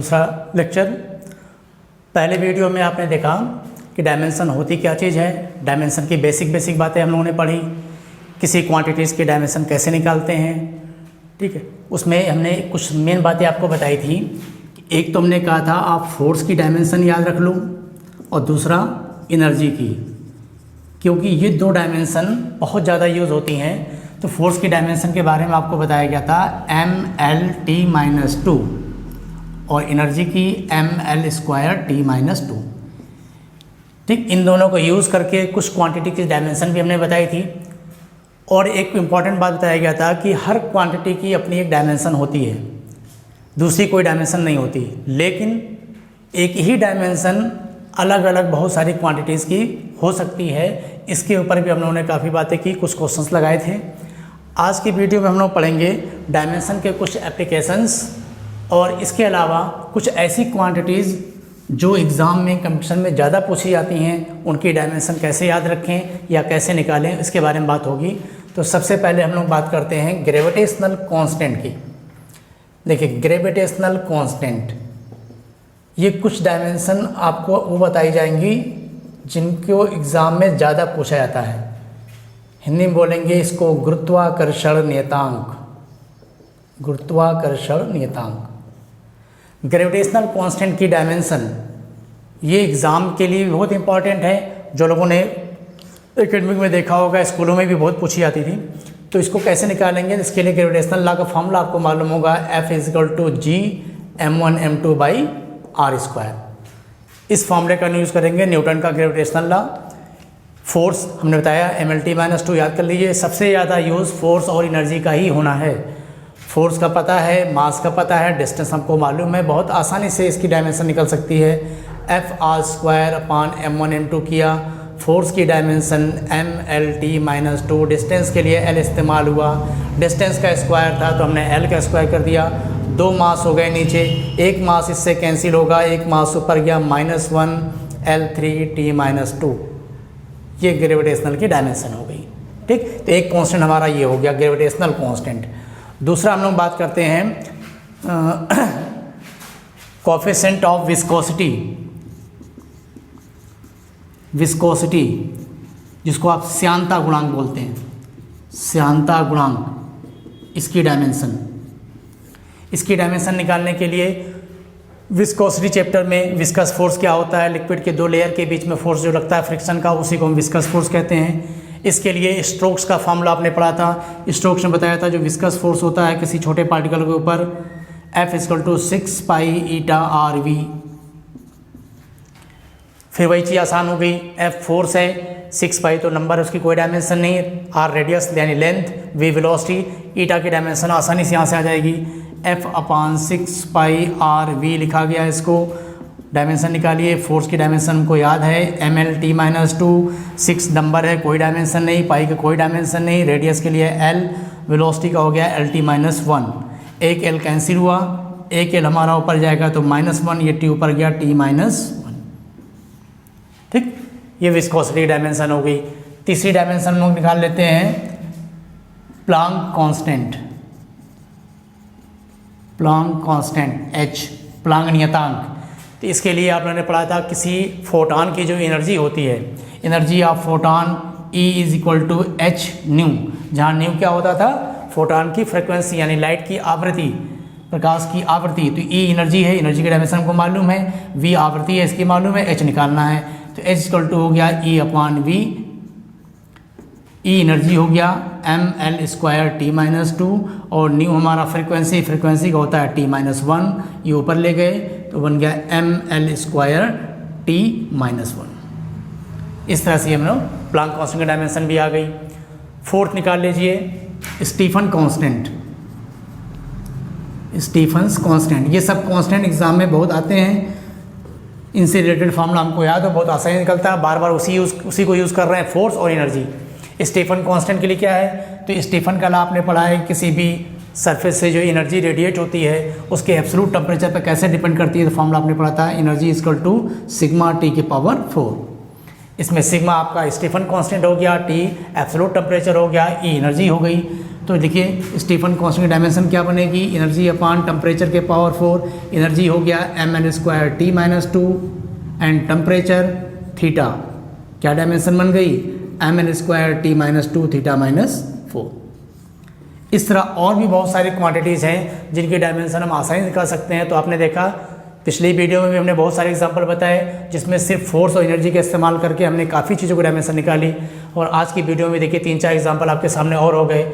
दूसरा लेक्चर। पहले वीडियो में आपने देखा कि डायमेंशन होती क्या चीज़ है। डायमेंशन की बेसिक बातें हम लोगों ने पढ़ी, किसी क्वांटिटीज़ की डायमेंशन कैसे निकालते हैं, ठीक है। उसमें हमने कुछ मेन बातें आपको बताई थी। एक तो हमने कहा था आप फोर्स की डायमेंशन याद रख लो और दूसरा एनर्जी की, क्योंकि ये दो डायमेंशन बहुत ज़्यादा यूज़ होती हैं। तो फोर्स की डायमेंशन के बारे में आपको बताया गया था mL_T-2 और एनर्जी की mL²T-2, ठीक। इन दोनों को यूज़ करके कुछ क्वांटिटी की डायमेंशन भी हमने बताई थी। और एक इम्पॉर्टेंट बात बताया गया था कि हर क्वांटिटी की अपनी एक डायमेंशन होती है, दूसरी कोई डायमेंशन नहीं होती। लेकिन एक ही डायमेंशन अलग अलग बहुत सारी क्वांटिटीज़ की हो सकती है। इसके ऊपर भी हम लोगों ने काफ़ी बातें की, कुछ क्वेश्चंस लगाए थे। आज की वीडियो में हम लोग पढ़ेंगे डायमेंशन के कुछ एप्लीकेशंस और इसके अलावा कुछ ऐसी क्वांटिटीज़ जो एग्ज़ाम में कंपटीशन में ज़्यादा पूछी जाती हैं, उनकी डायमेंशन कैसे याद रखें या कैसे निकालें, इसके बारे में बात होगी। तो सबसे पहले हम लोग बात करते हैं ग्रेविटेशनल कांस्टेंट की। देखिए, ग्रेविटेशनल कांस्टेंट, ये कुछ डायमेंशन आपको वो बताई जाएंगी जिनको एग्ज़ाम में ज़्यादा पूछा जाता है। हिंदी में बोलेंगे इसको गुरुत्वाकर्षण नियतांक। गुरुत्वाकर्षण नियतांक, ग्रेविटेशनल कांस्टेंट की डायमेंशन, ये एग्ज़ाम के लिए बहुत इंपॉर्टेंट है। जो लोगों ने एकेडमिक में देखा होगा, स्कूलों में भी बहुत पूछी जाती थी। तो इसको कैसे निकालेंगे, इसके लिए ग्रेविटेशनल लॉ का फॉर्मूला आपको मालूम होगा, F=G(m1m2/r²). इस फॉर्मूले का यूज़ करेंगे, न्यूटन का ग्रेविटेशनल लॉ। फोर्स हमने बताया mL_T-2 याद कर लीजिए। सबसे ज़्यादा यूज़ फोर्स और एनर्जी का ही होना है। फोर्स का पता है, मास का पता है, डिस्टेंस हमको मालूम है, बहुत आसानी से इसकी डायमेंशन निकल सकती है। F(r²/m1m2) किया, फोर्स की डायमेंशन mL_T-2, डिस्टेंस के लिए L इस्तेमाल हुआ, डिस्टेंस का स्क्वायर था तो हमने L का स्क्वायर कर दिया। दो मास हो गए नीचे, एक मास इससे कैंसिल होगा, एक मास ऊपर गया, -1 L3T-2। ये ग्रेविटेशनल की डायमेंशन हो गई, ठीक। तो एक कांस्टेंट हमारा ये हो गया ग्रेविटेशनल कांस्टेंट। दूसरा हम लोग बात करते हैं कोएफिशिएंट ऑफ विस्कोसिटी। विस्कोसिटी जिसको आप श्यानता गुणांक बोलते हैं, श्यानता गुणांक, इसकी डायमेंशन। इसकी डायमेंशन निकालने के लिए विस्कोसिटी चैप्टर में विस्कस फोर्स क्या होता है, लिक्विड के दो लेयर के बीच में फोर्स जो लगता है फ्रिक्शन का, उसी को हम विस्कस फोर्स कहते हैं। इसके लिए स्ट्रोक्स का फॉर्मूला आपने पढ़ा था। स्ट्रोक्स में बताया था जो विस्कस फोर्स होता है किसी छोटे पार्टिकल के ऊपर, F=6π(η)R_v। फिर वही चीज़ आसान हो गई, F फोर्स है, 6π तो नंबर, उसकी कोई डायमेंशन नहीं है, R रेडियस यानी लेंथ, V वेलोसिटी, ईटा की डायमेंशन आसानी से यहाँ से आ जाएगी। F/6π(R_v) लिखा गया, इसको डायमेंशन निकालिए। फोर्स की डायमेंशन हमको याद है mL_T-2, 6 नंबर है, कोई डायमेंशन नहीं, पाई का कोई डायमेंशन नहीं, रेडियस के लिए L, वेलोसिटी का हो गया L_T-1। एक L कैंसिल हुआ, एक L हमारा ऊपर जाएगा तो -1, ये T ऊपर गया T-1, ठीक। ये विस्कोसिटी डायमेंशन हो गई। तीसरी डायमेंशन हम लोग निकाल लेते हैं Planck constant. Planck constant H, Planck नियतांक। तो इसके लिए आप लोगों ने पढ़ा था किसी फोटॉन की जो एनर्जी होती है, एनर्जी ऑफ फोटॉन E=h², जहाँ न्यू क्या होता था, फोटॉन की फ्रिक्वेंसी यानी लाइट की आवृत्ति, प्रकाश की आवृत्ति। तो E एनर्जी है, एनर्जी की डायमेंशन हमको मालूम है, V आवृत्ति है, इसकी मालूम है, H निकालना है। तो H हो गया E/V, E एनर्जी हो गया mL²T-2 और न्यू हमारा फ्रिक्वेंसी का होता है T-1, ये ऊपर ले गए तो बन गया mL²T-1। इस तरह से हम लोग प्लांक कांस्टेंट की डायमेंशन भी आ गई। फोर्थ निकाल लीजिए स्टीफन कांस्टेंट। स्टीफन्स कांस्टेंट, ये सब कांस्टेंट एग्जाम में बहुत आते हैं, इनसे रिलेटेड फॉर्मूला हमको याद हो, बहुत आसानी निकलता है, बार बार उसी को यूज़ कर रहे हैं, फोर्स और एनर्जी। स्टीफन कांस्टेंट के लिए क्या है, तो स्टीफन का लॉ आपने पढ़ा है, किसी भी सरफेस से जो एनर्जी रेडिएट होती है उसके एब्सोल्यूट टेम्परेचर पर कैसे डिपेंड करती है। तो फॉर्मूला आपने पढ़ा था, एनर्जी =σT⁴। इसमें सिग्मा आपका स्टीफन कांस्टेंट हो गया, T एब्सोल्यूट टेम्परेचर हो गया, E एनर्जी हो गई। तो देखिए स्टीफन कांस्टेंट की डायमेंशन क्या बनेगी, एनर्जी अपान टेम्परेचर के पावर 4, एनर्जी हो गया mn²T-2 एंड टेम्परेचर थीटा, क्या डायमेंशन बन गई mn²T-2 θ-4। इस तरह और भी बहुत सारी क्वांटिटीज़ हैं जिनकी डायमेंशन हम आसानी से निकाल सकते हैं। तो आपने देखा पिछली वीडियो में भी हमने बहुत सारे एग्जांपल बताए जिसमें सिर्फ फोर्स और एनर्जी का इस्तेमाल करके हमने काफ़ी चीज़ों की डायमेंशन निकाली, और आज की वीडियो में देखिए 3-4 एग्जांपल आपके सामने और हो गए।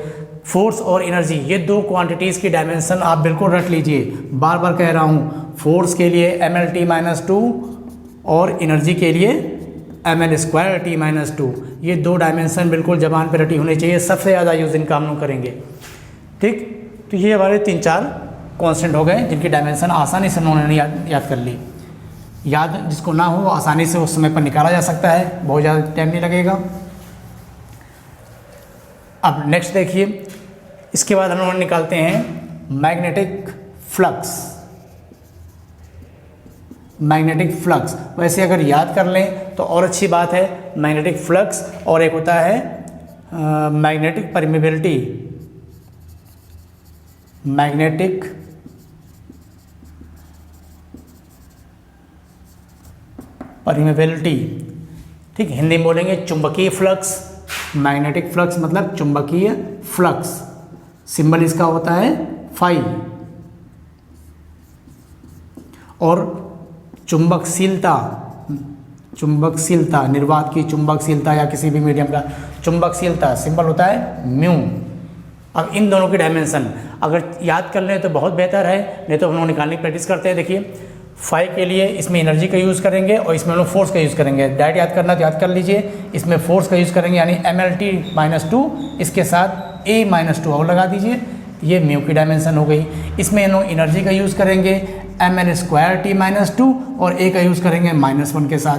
फोर्स और एनर्जी ये दो क्वांटिटीज़ की डायमेंशन आप बिल्कुल रख लीजिए, बार बार कह रहा हूँ, फोर्स के लिए mLT-2 और एनर्जी के लिए mL²T-2, ये दो डायमेंशन बिल्कुल जबान पर रटी होनी चाहिए, सबसे ज़्यादा यूज़ इनका हम लोग करेंगे। ठीक, तो ये हमारे 3-4 कांस्टेंट हो गए जिनकी डायमेंशन आसानी से उन्होंने याद कर ली। याद जिसको ना हो आसानी से उस समय पर निकाला जा सकता है, बहुत ज़्यादा टाइम नहीं लगेगा। अब नेक्स्ट देखिए, इसके बाद हम लोग निकालते हैं मैग्नेटिक फ्लक्स। मैग्नेटिक फ्लक्स वैसे अगर याद कर लें तो और अच्छी बात है, मैग्नेटिक फ्लक्स और एक होता है मैग्नेटिक परमिबिलिटी। मैग्नेटिक परमिबिलिटी, ठीक, हिंदी में बोलेंगे चुंबकीय फ्लक्स। मैग्नेटिक फ्लक्स मतलब चुंबकीय फ्लक्स, सिंबल इसका होता है फाई। और चुंबकशीलता, चुंबकशीलता निर्वात की चुंबकशीलता या किसी भी मीडियम का चुंबकशीलता सिंबल होता है म्यू। अब इन दोनों की डायमेंशन अगर याद कर लें तो बहुत बेहतर है, नहीं तो हम लोग निकालने की प्रैक्टिस करते हैं। देखिए फाई के लिए इसमें एनर्जी का यूज़ करेंगे और इसमें हम लोग फोर्स का यूज़ करेंगे। डायरेक्ट याद करना तो याद कर लीजिए, इसमें फोर्स का यूज़ करेंगे यानी mLT-2, इसके साथ A-2 और लगा दीजिए, ये म्यू की डायमेंशन हो गई। इसमें हम लोग एनर्जी का यूज़ करेंगे mL²T-2 और A का यूज़ करेंगे -1 के साथ।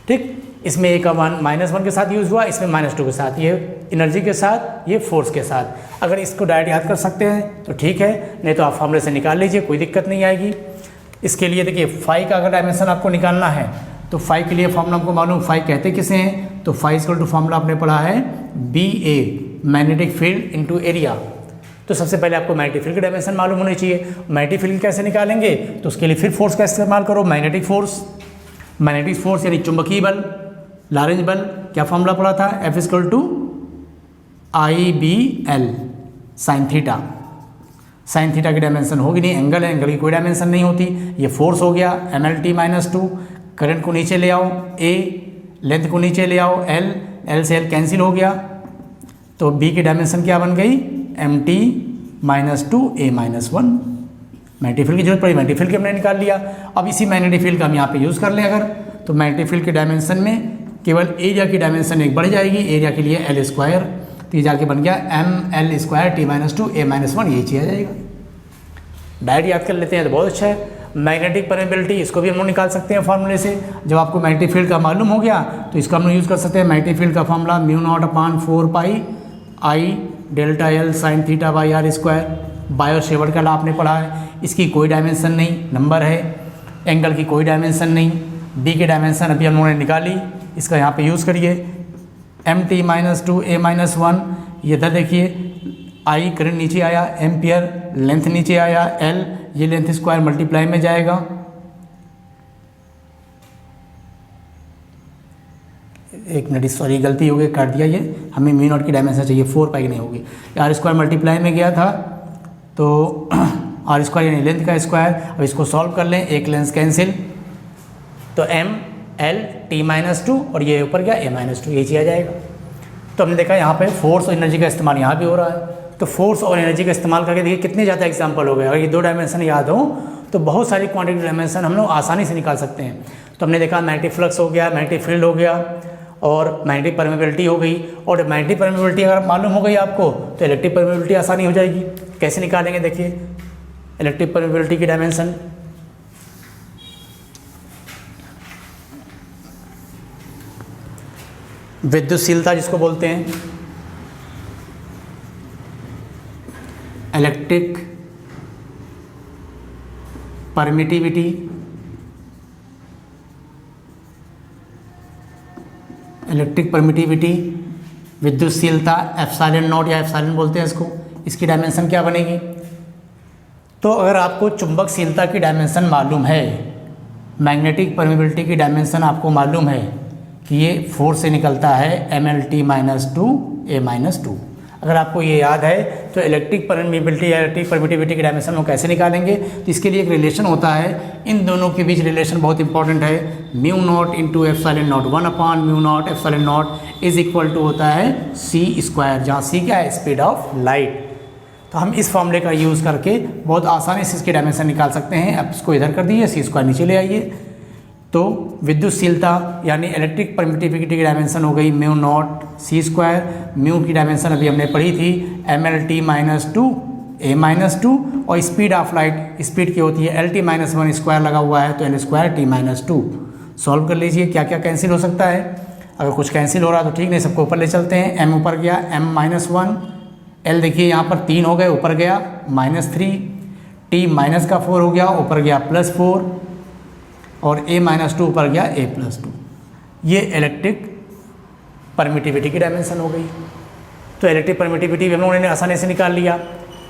ठीक, इसमें A का -1 के साथ यूज़ हुआ, इसमें -2 के साथ, ये एनर्जी के साथ, ये फोर्स के साथ। अगर इसको डायरेक्ट याद कर सकते हैं तो ठीक है, नहीं तो आप फॉर्मूले से निकाल लीजिए, कोई दिक्कत नहीं आएगी। इसके लिए देखिए फाई का अगर डायमेंशन आपको निकालना है तो फाई के लिए फॉर्मूला आपको मालूम, फाई कहते किसे हैं, तो फाई इक्वल टू फॉर्मूला आपने पढ़ा है BA magnetic field into area. तो सबसे पहले आपको मैग्नेटिक फील्ड की डायमेंशन मालूम होनी चाहिए। मैग्नेटिक फील्ड कैसे निकालेंगे, तो उसके लिए फिर फोर्स का इस्तेमाल करो, मैग्नेटिक फोर्स। मैग्नेटिक फोर्स यानी चुंबकीय बल, लॉरेंज बल, क्या फॉर्मूला पढ़ा था, F equal to IBL sine theta. Sine theta की डायमेंशन होगी नहीं, एंगल है, एंगल की कोई डायमेंशन नहीं होती। ये फोर्स हो गया mLT-2, करंट को नीचे ले आओ A, लेंथ को नीचे ले आओ L, L से L कैंसिल हो गया, तो B की डायमेंशन क्या बन गई MT-2 A-1। मैग्नेटिक फील्ड की जरूरत पड़ी, मैग्नेटिक फील्ड की हमने निकाल लिया। अब इसी मैग्नेटिक फील्ड का हम यहाँ पे यूज़ कर लें अगर, तो मैग्नेटिक फील्ड के डायमेंशन में केवल एरिया की डायमेंशन एक बढ़ जाएगी, एरिया के लिए L², तो ये जाके बन गया mL²T-2 A-1, यही चीज़ आ जाएगा। डायरेक्ट याद कर लेते हैं तो बहुत अच्छा है। मैग्नेटिक परमिबिलिटी, इसको भी हम लोग निकाल सकते हैं फार्मूले से। जब आपको मैग्नेटिक फील्ड का मालूम हो गया तो इसका हम लोग यूज़ कर सकते हैं। मैग्नेटिक फील्ड का formula μ0/4π I∆L sin θ/r²। Biot Savart का लॉ आपने पढ़ा है, इसकी कोई डायमेंशन नहीं, नंबर है, एंगल की कोई डायमेंशन नहीं। बी की डायमेंशन अभी हम लोगों ने निकाली, इसका यहाँ पे यूज़ करिए MT-2 A-1। ये इधर देखिए I करंट नीचे आया, एम्पियर लेंथ नीचे आया, L ये लेंथ स्क्वायर मल्टीप्लाई में जाएगा, एक मिनट सॉरी गलती हो गई, काट दिया ये, हमें μ0 की डायमेंशन चाहिए, 4π की नहीं होगी। r² मल्टीप्लाई में गया था तो r² यानी लेंथ का स्क्वायर। अब इसको सॉल्व कर लें, एक लेंथ कैंसिल, तो mLT-2 और ये ऊपर गया A-2, ये चीज़ आ जाएगा। तो हमने देखा यहाँ पे फोर्स और एनर्जी का इस्तेमाल यहाँ भी हो रहा है। तो फोर्स और एनर्जी का इस्तेमाल करके देखिए कितने ज़्यादा एग्जाम्पल हो गए। अगर ये दो डायमेंशन याद हो तो बहुत सारी क्वांटिटी डायमेंशन हम लोग आसानी से निकाल सकते हैं। तो हमने देखा मैग्नेटिक फ्लक्स हो गया, मैग्नेटिक फील्ड हो गया और मैग्नेटिक परमेबिलिटी हो गई। और मैग्नेटिक परमेबिलिटी अगर मालूम हो गई आपको तो इलेक्ट्रिक परमेबिलिटी आसानी हो जाएगी। कैसे निकालेंगे देखिए इलेक्ट्रिक परमेबिलिटी की डायमेंशन। विद्युतशीलता जिसको बोलते हैं, इलेक्ट्रिक परमिटिविटी, इलेक्ट्रिक परमिटिविटी विद्युतशीलता एप्सिलॉन नॉट या एप्सिलॉन बोलते हैं इसको, इसकी डायमेंशन क्या बनेगी? तो अगर आपको चुंबकशीलता की डायमेंशन मालूम है, मैग्नेटिक परमिबिलिटी की डायमेंशन आपको मालूम है कि ये 4 से निकलता है MLT-2 A-2। अगर आपको ये याद है तो इलेक्ट्रिक परमिबिलिटी या इलेक्ट्रिक परमिटिविटी की डायमेंशन हम कैसे निकालेंगे? तो इसके लिए एक रिलेशन होता है, इन दोनों के बीच रिलेशन बहुत इंपॉर्टेंट है। Mu nought into epsilon nought 1/म्यू nought epsilon nought is equal to होता है c², जहाँ c क्या है? Speed of light. तो हम इस फॉर्मूले का यूज़ करके बहुत आसानी से इसकी डायमेंशन निकाल सकते हैं। अब इसको इधर कर दीजिए, c² नीचे ले आइए। तो विद्युतशीलता यानी इलेक्ट्रिक परमिटिविटी की डायमेंशन हो गई म्यू नॉट c²। म्यू की डायमेंशन अभी हमने पढ़ी थी MLT-2 A-2, और स्पीड ऑफ लाइट स्पीड की होती है LT-1 स्क्वायर लगा हुआ है तो L²T-2। सॉल्व कर लीजिए, क्या क्या कैंसिल हो सकता है। अगर कुछ कैंसिल हो रहा है तो ठीक, नहीं सबको ऊपर ले चलते हैं। m ऊपर गया M-1, L देखिए यहाँ पर 3 हो गए, ऊपर गया -3, T माइनस का 4 हो गया, ऊपर गया +4, और A-2 ऊपर गया A+2। ये इलेक्ट्रिक परमिटिविटी की डायमेंशन हो गई। तो इलेक्ट्रिक परमिटिविटी भी हम लोगों ने आसानी से निकाल लिया।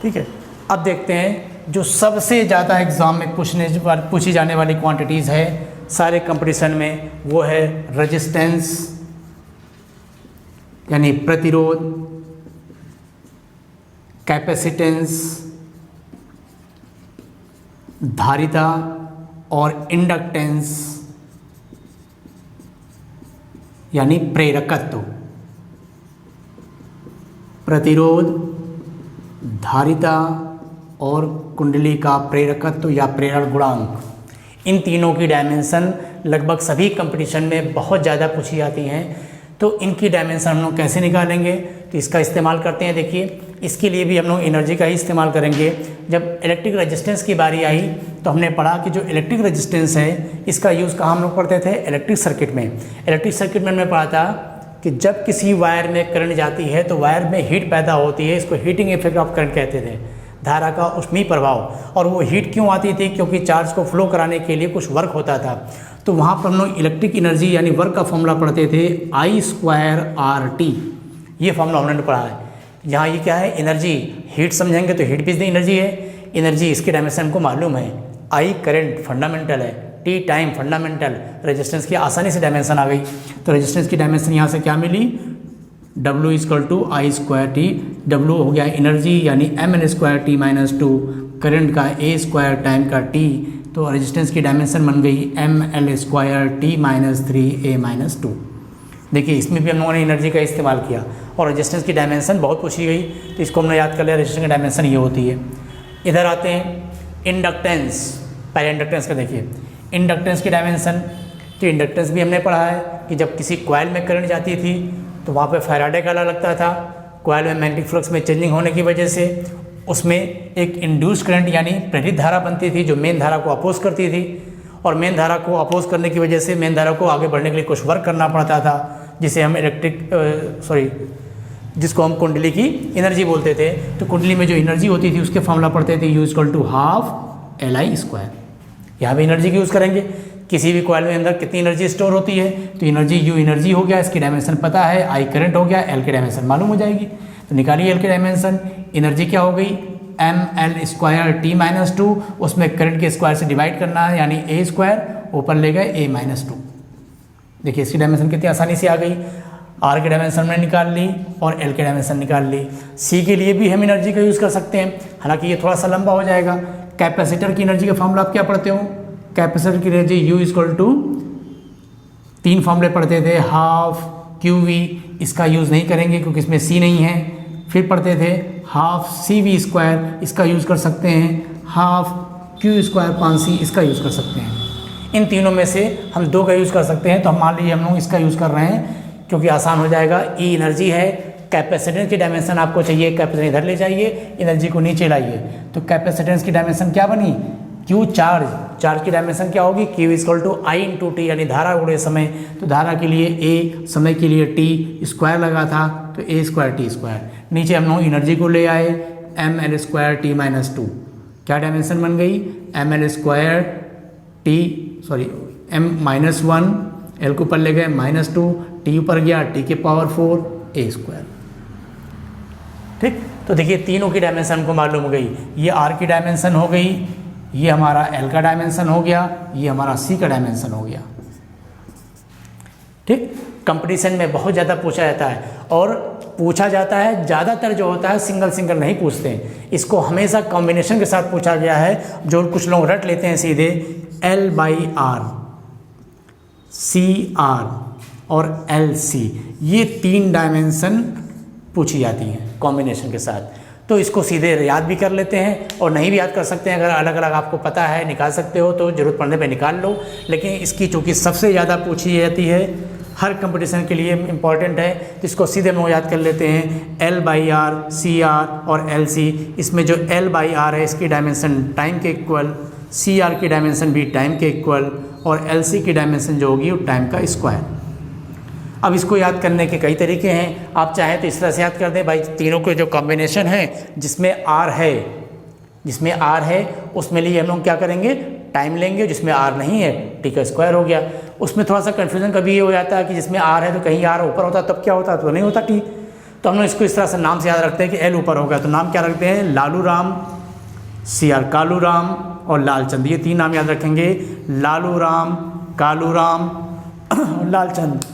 ठीक है, अब देखते हैं जो सबसे ज़्यादा एग्जाम में पूछी जाने वाली क्वांटिटीज़ है सारे कंपटीशन में, वो है रेजिस्टेंस यानी प्रतिरोध, कैपेसिटेंस, धारिता और इंडक्टेंस यानी प्रेरकत्व। प्रतिरोध, धारिता और कुंडली का प्रेरकत्व या प्रेरण गुणांक, इन तीनों की डायमेंशन लगभग सभी कंपटीशन में बहुत ज़्यादा पूछी जाती हैं। तो इनकी डायमेंशन हम लोग कैसे निकालेंगे? तो इसका इस्तेमाल करते हैं। देखिए, इसके लिए भी हम लोग एनर्जी का ही इस्तेमाल करेंगे। जब इलेक्ट्रिक रेजिस्टेंस की बारी आई तो हमने पढ़ा कि जो इलेक्ट्रिक रेजिस्टेंस है इसका यूज़ कहाँ हम लोग पढ़ते थे? इलेक्ट्रिक सर्किट में। इलेक्ट्रिक सर्किट में हमने पढ़ा था कि जब किसी वायर में करंट जाती है तो वायर में हीट पैदा होती है, इसको हीटिंग इफेक्ट ऑफ करंट कहते थे, धारा का ऊष्मीय प्रभाव। और वो हीट क्यों आती थी? क्योंकि चार्ज को फ्लो कराने के लिए कुछ वर्क होता था। तो वहाँ पर हम लोग इलेक्ट्रिक एनर्जी यानी वर्क का फॉर्मूला पढ़ते थे I²RT। ये फॉर्मूला हमने पढ़ा है। यहाँ ये क्या है? एनर्जी। हीट समझेंगे तो हीट भी एनर्जी है। एनर्जी इसकी डायमेंशन को मालूम है। I करंट फंडामेंटल है, T टाइम फंडामेंटल, रेजिस्टेंस की आसानी से डायमेंशन आ गई। तो रेजिस्टेंस की डायमेंशन यहाँ से क्या मिली? W=I²T। W हो गया एनर्जी यानी ML²T-2, करंट का A² टाइम का T। तो रेजिस्टेंस की डायमेंशन बन गई ML²T-3A-2। देखिए, इसमें भी हम लोगों ने एनर्जी का इस्तेमाल किया और रेजिस्टेंस की डायमेंशन बहुत पूछी गई, तो इसको हमने याद कर लिया। रेजिस्टेंस की डायमेंशन ये होती है। इधर आते हैं इंडक्टेंस। पहले इंडक्टेंस का देखिए, इंडक्टेंस की डायमेंशन। तो इंडक्टेंस भी हमने पढ़ा है कि जब किसी कॉइल में करंट जाती थी तो वहाँ पे फैराडे का लॉ लगता था। कॉइल में मैग्नेटिक फ्लक्स में चेंजिंग होने की वजह से उसमें एक इंड्यूस करंट यानी प्रेरित धारा बनती थी जो मेन धारा को अपोज करती थी, और मेन धारा को अपोज करने की वजह से मेन धारा को आगे बढ़ने के लिए कुछ वर्क करना पड़ता था, जिसे हम जिसको हम कुंडली की एनर्जी बोलते थे। तो कुंडली में जो एनर्जी होती थी उसके फॉर्मूला पढ़ते थे U=12 Li²। यहाँ भी एनर्जी की यूज़ करेंगे। किसी भी कॉइल में अंदर कितनी एनर्जी स्टोर होती है? तो एनर्जी U एनर्जी हो गया, इसकी डायमेंशन पता है। I करंट हो गया, L की डायमेंशन मालूम हो जाएगी। तो निकालिए L की डायमेंशन। एनर्जी क्या हो गई? ML²T-2, उसमें करंट के स्क्वायर से डिवाइड करना है यानी A², ऊपर ले गए A-2। देखिए, इसकी डायमेंशन कितनी आसानी से आ गई। R की डायमेंशन हमने निकाल ली और L की डायमेंशन निकाल ली। C के लिए भी हम एनर्जी का यूज़ कर सकते हैं, हालांकि ये थोड़ा सा लंबा हो जाएगा। कैपेसिटर की एनर्जी का फॉर्मूला आप क्या पढ़ते हो? कैपेसिटर की एनर्जी U=3 फॉर्मूले पढ़ते थे, ½ QV। इसका यूज़ नहीं करेंगे क्योंकि इसमें C नहीं है। फिर पढ़ते थे ½ CV², इसका यूज़ कर सकते हैं। ½ Q² 5C, इसका यूज़ कर सकते हैं। इन तीनों में से हम 2 का यूज़ कर सकते हैं। तो हम मान लीजिए हम लोग इसका यूज़ कर रहे हैं क्योंकि आसान हो जाएगा। E एनर्जी है, कैपेसिटेंस की डायमेंशन आपको चाहिए, कैपेसिटेंस इधर ले जाइए, एनर्जी को नीचे लाइए। तो कैपेसिटेंस की डायमेंशन क्या बनी? Q charge. चार्ज की डायमेंशन क्या होगी? Q=I×T यानी धारा गुणे समय। तो धारा के लिए A, समय के लिए T² लगा था तो A²T²। नीचे हम लोग एनर्जी को ले आए ML²T-2। क्या डायमेंशन बन गई? M-1, L को ऊपर ले गए -2, T ऊपर गया, T के पावर 4, ए स्क्वायर। ठीक, तो देखिए तीनों की डायमेंशन हमको मालूम हो गई, ये आर की डायमेंशन हो गई, ये हमारा एल का डायमेंशन हो गया, ये हमारा सी का डायमेंशन हो गया। ठीक, कंपटीशन में बहुत ज़्यादा पूछा जाता है, और पूछा जाता है ज़्यादातर जो होता है सिंगल सिंगल नहीं पूछते हैं, इसको हमेशा कॉम्बिनेशन के साथ पूछा गया है। जो कुछ लोग रट लेते हैं सीधे L/R, CR और LC, ये 3 डायमेंशन पूछी जाती हैं कॉम्बिनेशन के साथ। तो इसको सीधे याद भी कर लेते हैं, और नहीं भी याद कर सकते हैं, अगर अलग अलग आपको पता है निकाल सकते हो तो ज़रूरत पड़ने पे निकाल लो। लेकिन इसकी चूँकि सबसे ज़्यादा पूछी जाती है, हर कंपटीशन के लिए इम्पॉर्टेंट है, तो इसको सीधे हम लोग याद कर लेते हैं L/R, CR और LC। इसमें जो L/R है इसकी डायमेंशन टाइम के इक्वल, CR की डायमेंशन भी टाइम के इक्वल, और LC की डायमेंशन जो होगी वो टाइम का स्क्वायर। अब इसको याद करने के कई तरीके हैं, आप चाहें तो इस तरह से याद कर दें भाई, तीनों के जो कॉम्बिनेशन है जिसमें R है उसमें लिए हम लोग क्या करेंगे, टाइम लेंगे, जिसमें R नहीं है T का स्क्वायर हो गया। उसमें थोड़ा सा कन्फ्यूजन कभी ये हो जाता है कि जिसमें R है तो कहीं R ऊपर होता तब क्या होता, तो नहीं होता T। तो हम लोग इसको इस तरह से नाम से याद रखते हैं कि L ऊपर होगा तो नाम क्या रखते हैं, लालू राम, CR कालू राम और लालचंद, ये 3 नाम याद रखेंगे, लालू राम, कालू राम और लालचंद।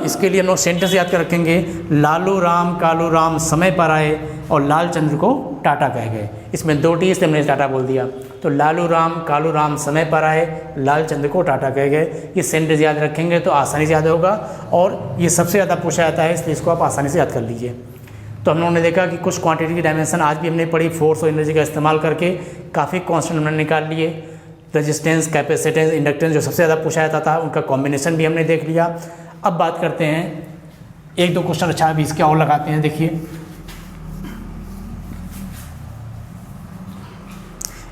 इसके लिए हम लोग सेंटेंस याद कर रखेंगे, लालू राम कालू राम समय पर आए और लालचंद्र को टाटा कह गए। इसमें 2 टी इसलिए हमने टाटा बोल दिया, तो लालू राम कालू राम समय पर आए, लालचंद्र को टाटा कह गए। ये सेंटेंस याद रखेंगे तो आसानी से याद होगा, और ये सबसे ज़्यादा पूछा जाता है, इसलिए इसको आप आसानी से याद कर लीजिए। तो हम लोगों ने देखा कि कुछ क्वांटिटी की डायमेंशन आज भी हमने पढ़ी, फोर्स और एनर्जी का इस्तेमाल करके काफ़ी कॉन्स्टेंट हमने निकाल लिए। रेजिस्टेंस, कैपेसिटेंस, इंडक्टेंस जो सबसे ज़्यादा पूछा जाता था उनका कॉम्बिनेशन भी हमने देख लिया। अब बात करते हैं 1-2 क्वेश्चन अच्छा अभी इसके और लगाते हैं। देखिए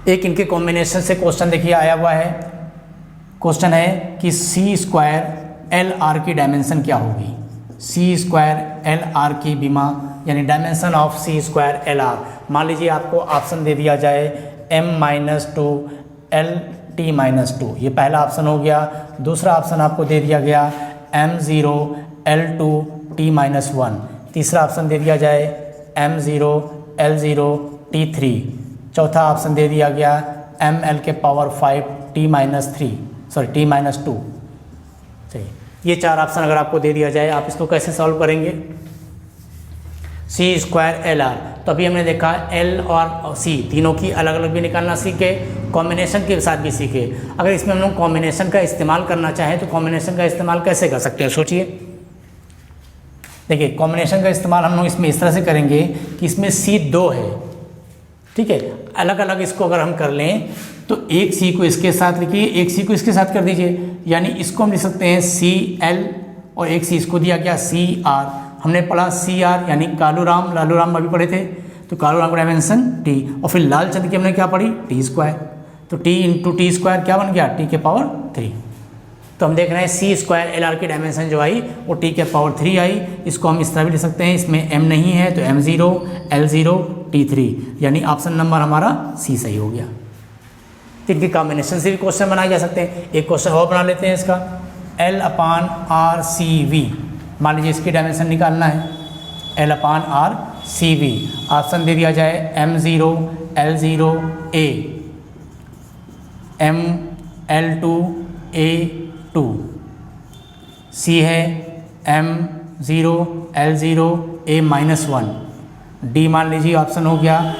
एक इनके कॉम्बिनेशन से क्वेश्चन देखिए आया हुआ है। क्वेश्चन है कि C² LR की डायमेंशन क्या होगी, C² LR की बीमा यानी डायमेंशन ऑफ C² LR। मान लीजिए आपको ऑप्शन दे दिया जाए M-2 LT-2, ये पहला ऑप्शन हो गया। दूसरा ऑप्शन आपको दे दिया गया M0 L2 T-1, तीसरा ऑप्शन दे दिया जाए M0 L0 T3, चौथा ऑप्शन दे दिया गया ML⁵ T-2। सही, ये 4 ऑप्शन अगर आपको दे दिया जाए आप इसको कैसे सॉल्व करेंगे, C² LR। तो अभी हमने देखा L और C तीनों की अलग अलग भी निकालना सीखे, कॉम्बिनेशन के साथ भी सीखे। अगर इसमें हम लोग कॉम्बिनेशन का इस्तेमाल करना चाहें तो कॉम्बिनेशन का इस्तेमाल कैसे कर सकते हैं, सोचिए। देखिए कॉम्बिनेशन का इस्तेमाल हम लोग इसमें इस तरह से करेंगे कि इसमें C2 है, ठीक है, अलग अलग इसको अगर हम कर लें तो एक C को इसके साथ लिखिए, एक C को इसके साथ कर दीजिए, यानी इसको हम लिख सकते हैं CL और एक C इसको दिया गया CR। हमने पढ़ा CR यानी कालू राम, लालू राम अभी पढ़े थे, तो कालू राम का डायमेंशन T, और फिर लालचंद की हमने क्या पढ़ी, T²। तो T × T² क्या बन गया, T⁻3। तो हम देख रहे हैं C² LR की डायमेंशन जो आई वो T⁻3 आई। इसको हम इस तरह भी लिख सकते हैं, इसमें M नहीं है तो M0 L0 T3, यानी ऑप्शन नंबर हमारा C सही हो गया। तो इनके कॉम्बिनेशन से भी क्वेश्चन बनाए जा सकते हैं। एक क्वेश्चन और बना लेते हैं इसका, L/RCV। मान लीजिए इसकी डायमेंशन निकालना है, L/RCV। ऑप्शन दे दिया जाए M0 L0 A, ML2 A2, C है M0 L0 A-1, D मान लीजिए ऑप्शन हो गया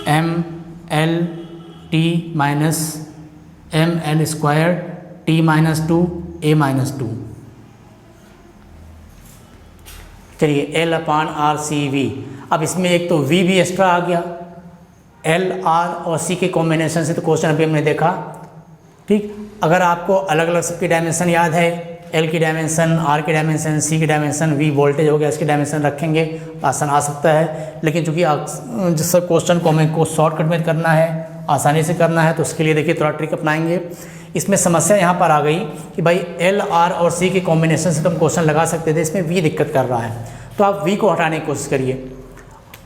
ML2 A-2। चलिए L/RCV। अब इसमें एक तो V भी एक्स्ट्रा आ गया, L, R और C के कॉम्बिनेशन से। तो क्वेश्चन अभी हमने देखा, ठीक। अगर आपको अलग अलग सबकी डायमेंशन याद है, L की डायमेंशन, R की डायमेंशन, C की डायमेंशन, V वोल्टेज हो गया, इसकी डायमेंशन रखेंगे तो आसान आ सकता है। लेकिन चूंकि जिस क्वेश्चन को हमें शॉर्टकट में करना है, आसानी से करना है, तो उसके लिए देखिए थोड़ा ट्रिक अपनाएंगे। इसमें समस्या यहाँ पर आ गई कि भाई L, R और C के कॉम्बिनेशन से तो हम क्वेश्चन लगा सकते थे, इसमें V दिक्कत कर रहा है, तो आप V को हटाने की कोशिश करिए,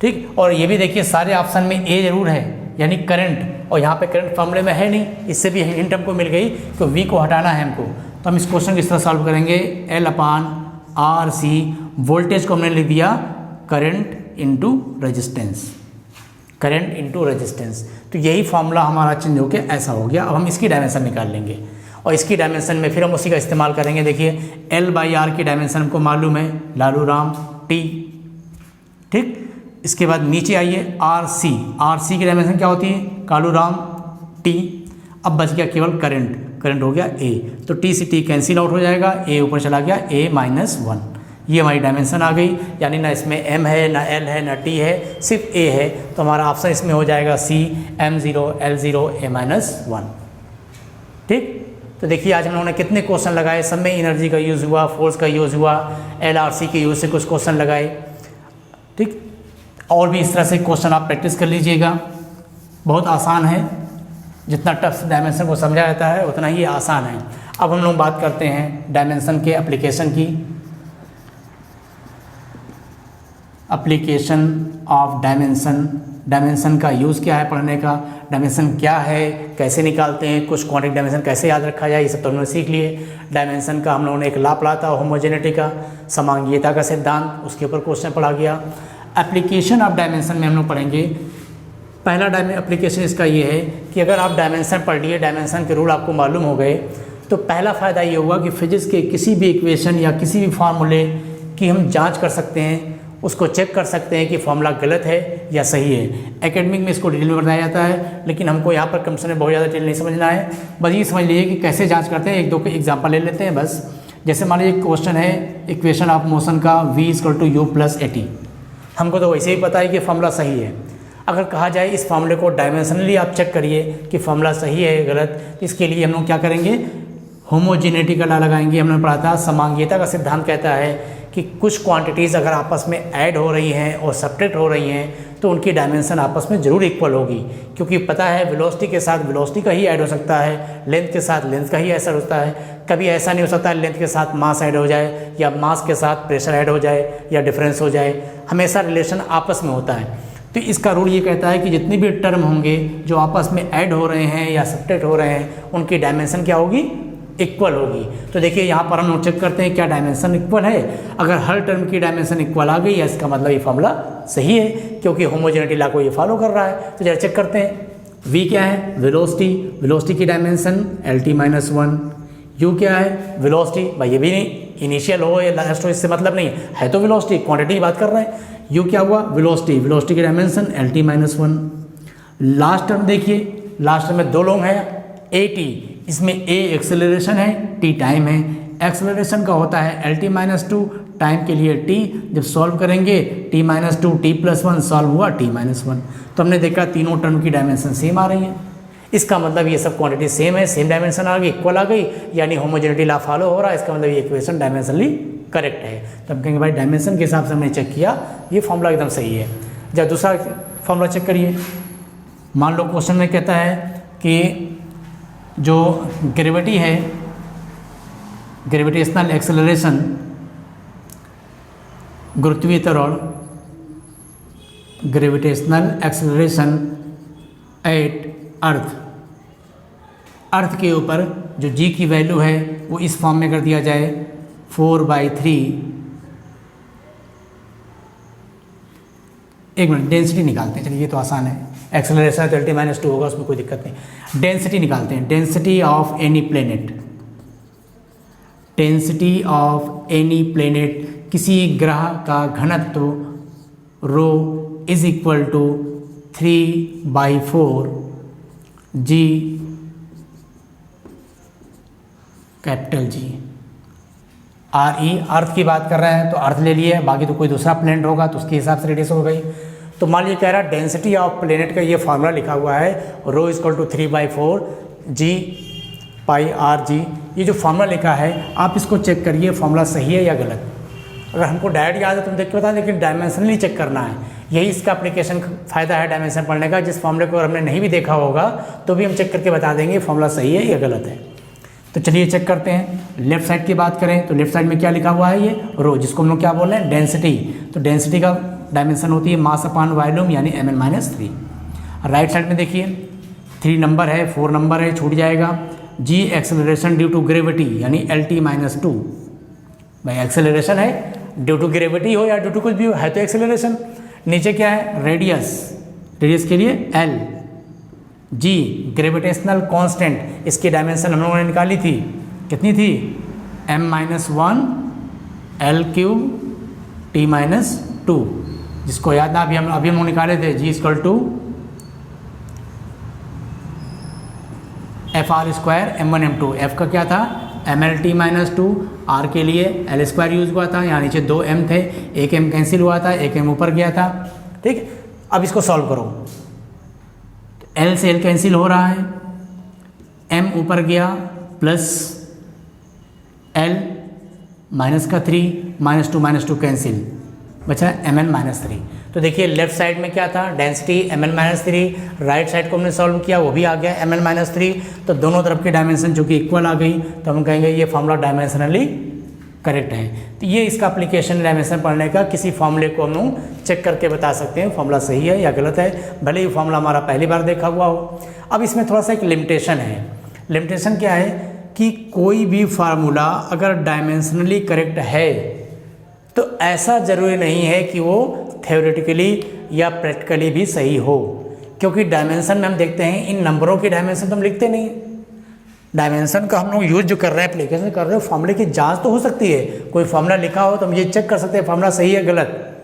ठीक। और ये भी देखिए सारे ऑप्शन में A जरूर है, यानी करंट, और यहाँ पे करंट फॉर्मूले में है नहीं, इससे भी हिंट हमको मिल गई कि V को हटाना है हमको। तो हम इस क्वेश्चन को इस तरह सॉल्व करेंगे, L/R आर सी, वोल्टेज को हमने लिख दिया current into resistance, current into resistance. तो यही फॉर्मूला हमारा चेंज होकर ऐसा हो गया। अब हम इसकी डायमेंशन निकाल लेंगे और इसकी डायमेंशन में फिर हम उसी का इस्तेमाल करेंगे। देखिए L/R की डायमेंशन हमको मालूम है, लालू राम टी, ठीक। इसके बाद नीचे आइए आर सी की डायमेंशन क्या होती है, कालू राम टी। अब बच गया केवल करंट, करंट हो गया ए, तो टी से टी कैंसिल आउट हो जाएगा, ए ऊपर चला गया, A-1। ये हमारी डायमेंशन आ गई, यानी ना इसमें M है, ना L है, ना T है, सिर्फ A है। तो हमारा ऑप्शन इसमें हो जाएगा C, M0 L0 A-1, ठीक। तो देखिए आज हम लोगों ने कितने क्वेश्चन लगाए, सब में एनर्जी का यूज़ हुआ, फोर्स का यूज़ हुआ, LRC के यूज़ से कुछ क्वेश्चन लगाए, ठीक। और भी इस तरह से क्वेश्चन आप प्रैक्टिस कर लीजिएगा, बहुत आसान है। जितना टफ डायमेंशन को समझा जाता है उतना ही आसान है। अब हम लोग बात करते हैं डायमेंशन के एप्लीकेशन की। एप्लीकेशन ऑफ डायमेंशन, डायमेंशन का यूज़ क्या है पढ़ने का, डायमेंशन क्या है, कैसे निकालते हैं, कुछ क्वांटिटी डायमेंशन कैसे याद रखा जाए, ये सब तो हमने सीख लिए। डायमेंशन का हम लोगों ने एक लॉ पढ़ा था, होमोजेनिटी का, समांगीयता का सिद्धांत, उसके ऊपर क्वेश्चन पढ़ा गया। एप्लीकेशन ऑफ डायमेंशन में हम लोग पढ़ेंगे। पहला एप्लीकेशन इसका ये है कि अगर आप डायमेंशन पढ़ लिए, डायमेंशन के रूल आपको मालूम हो गए, तो पहला फ़ायदा ये हुआ कि फिजिक्स के किसी भी इक्वेशन या किसी भी फार्मूले की हम जांच कर सकते हैं, उसको चेक कर सकते हैं कि फॉर्मूला गलत है या सही है। एकेडमिक में इसको डिटेल में बताया जाता है, लेकिन हमको यहाँ पर कम से कम बहुत ज़्यादा डिटेल नहीं समझना है। बस ये समझ लीजिए कि कैसे जांच करते हैं। एक दो एग्जांपल ले लेते हैं बस। जैसे मान लीजिए क्वेश्चन है इक्वेशन ऑफ मोशन का V=U+AT। हमको तो वैसे ही पता है कि फॉर्मूला सही है। अगर कहा जाए इस फॉर्मूले को डायमेंशनली आप चेक करिए कि फॉर्मूला सही है गलत, तो इसके लिए हम लोग क्या करेंगे, होमोजेनिटी का लॉ लगाएंगे। हमने पढ़ा था समांगीयता का सिद्धांत कहता है कि कुछ क्वांटिटीज़ अगर आपस में ऐड हो रही हैं और सब्ट्रैक्ट हो रही हैं तो उनकी डायमेंशन आपस में ज़रूर इक्वल होगी, क्योंकि पता है वेलोसिटी के साथ वेलोसिटी का ही ऐड हो सकता है, लेंथ के साथ लेंथ का ही ऐसा होता है। कभी ऐसा नहीं हो सकता लेंथ के साथ मास ऐड हो जाए या मास के साथ प्रेशर ऐड हो जाए या डिफरेंस हो जाए, हमेशा रिलेशन आपस में होता है। तो इसका रूल ये कहता है कि जितनी भी टर्म होंगे जो आपस में ऐड हो रहे हैं या सब्ट्रैक्ट हो रहे हैं, उनकी डायमेंशन क्या होगी, इक्वल होगी। तो देखिए यहाँ पर हम लोग चेक करते हैं क्या डायमेंशन इक्वल है। अगर हर टर्म की डायमेंशन इक्वल आ गई है, इसका मतलब ये फॉर्मूला सही है, क्योंकि होमोजेनिटी लॉ को ये फॉलो कर रहा है। तो जरा चेक करते हैं। V क्या है, वेलोसिटी, वेलोसिटी की डायमेंशन LT-1। U क्या है, वेलोसिटी, भाई ये भी नहीं इनिशियल हो या लास्ट हो, इससे मतलब नहीं है, तो वेलोसिटी क्वांटिटी की बात कर रहे हैं। U क्या हुआ, वेलोसिटी, वेलोसिटी की डायमेंशन LT-1। लास्ट टर्म देखिए, लास्ट टर्म में दो लोग हैं AT, इसमें A एक्सेलरेशन है, T टाइम है। एक्सेलरेशन का होता है LT-2, टाइम के लिए T। जब सॉल्व करेंगे T-2 T+1 सॉल्व हुआ T-1। तो हमने देखा तीनों टर्म की डायमेंशन सेम आ रही है। इसका मतलब ये सब क्वांटिटी सेम है, सेम डायमेंशन आ गई, इक्वल आ गई, यानी होमोजेनिटी लॉ फॉलो हो रहा है। इसका मतलब ये इक्वेशन डायमेंशनली करेक्ट है। तो हम कहेंगे भाई डायमेंशन के हिसाब से हमने चेक किया, ये फॉर्मूला एकदम सही है। जब दूसरा फॉर्मूला चेक करिए। मान लो क्वेश्चन में कहता है कि जो ग्रेविटी है, ग्रेविटेशनल एक्सेलरेशन, गुरुत्वीय त्वरण, ग्रेविटेशनल एक्सेलरेशन एट अर्थ, अर्थ के ऊपर जो जी की वैल्यू है वो इस फॉर्म में कर दिया जाए 4/3। एक मिनट, डेंसिटी निकालते हैं, चलिए ये तो आसान है। एक्सेलरेशन तो LT-2 होगा, उसमें कोई दिक्कत नहीं। डेंसिटी निकालते हैं, density of any planet, density of any planet, किसी ग्रह का घनत्व rho is equal to 3/4 G, capital G। RE, earth की बात कर रहे हैं तो अर्थ ले लिए, बाकी तो कोई दूसरा प्लेनेट होगा तो उसके हिसाब से रेडियस हो गई। तो मान लीजिए कह रहा है डेंसिटी ऑफ प्लेनेट का ये फार्मूला लिखा हुआ है, रो इक्वल टू 3/4 G/RG। ये जो फार्मूला लिखा है आप इसको चेक करिए, फार्मूला सही है या गलत। अगर हमको डायरेक्ट याद है तो हम देख के बताएं, लेकिन डायमेंशनली चेक करना है। यही इसका एप्लीकेशन फ़ायदा है डायमेंशन पढ़ने का। जिस फार्मूले को हमने नहीं भी देखा होगा तो भी हम चेक करके बता देंगे फार्मूला सही है या गलत है। तो चलिए चेक करते हैं। लेफ्ट साइड की बात करें तो लेफ्ट साइड में क्या लिखा हुआ है, ये रो, जिसको हम लोग क्या बोल रहे हैं, डेंसिटी। तो डेंसिटी का डायमेंशन होती है मास अपॉन वॉल्यूम, यानी Mn-3। राइट साइड में देखिए 3 नंबर है, 4 नंबर है, छूट जाएगा। G acceleration due to gravity, यानी LT-2। भाई एक्सेलरेशन है, ड्यू टू ग्रेविटी हो या ड्यू टू कुछ भी हो, है तो एक्सेलरेशन। नीचे क्या है, रेडियस, रेडियस के लिए एल, जी ग्रेविटेशनल कांस्टेंट, इसकी डायमेंशन हम लोगों ने निकाली थी, कितनी थी, m-1 L3T-2, जिसको याद ना अभी हम लोग निकाले थे, G = FR² m1 m2, F का क्या था mLT-2, R के लिए L² यूज हुआ था, यहाँ नीचे 2 m थे, एक m कैंसिल हुआ था, एक m ऊपर गया था, ठीक। अब इसको सॉल्व करो, L से L कैंसिल हो रहा है, m ऊपर गया प्लस L -3 कैंसिल, बचा mn-3। तो देखिए लेफ्ट साइड में क्या था, डेंसिटी mn-3, राइट साइड को हमने सॉल्व किया, वो भी आ गया mn-3, तो दोनों तरफ की डायमेंशन जो कि इक्वल आ गई, तो हम कहेंगे ये फॉर्मूला डायमेंशनली करेक्ट है। तो ये इसका एप्लीकेशन डायमेंशन पढ़ने का, किसी फॉर्मूले को हम लोग चेक करके बता सकते हैं फॉर्मूला सही है या गलत है, भले ही फॉर्मूला हमारा पहली बार देखा हुआ हो। अब इसमें थोड़ा सा एक लिमिटेशन है। लिमिटेशन क्या है कि कोई भी फार्मूला अगर डायमेंशनली करेक्ट है तो ऐसा ज़रूरी नहीं है कि वो थ्योरेटिकली या प्रैक्टिकली भी सही हो, क्योंकि डायमेंशन में हम देखते हैं इन नंबरों की डायमेंशन तो हम लिखते नहीं। डायमेंशन का हम लोग यूज जो कर रहे हैं, एप्लीकेशन कर रहे हो, फॉर्मूले की जांच तो हो सकती है, कोई फॉर्मूला लिखा हो तो हम ये चेक कर सकते हैं फॉर्मूला सही है गलत,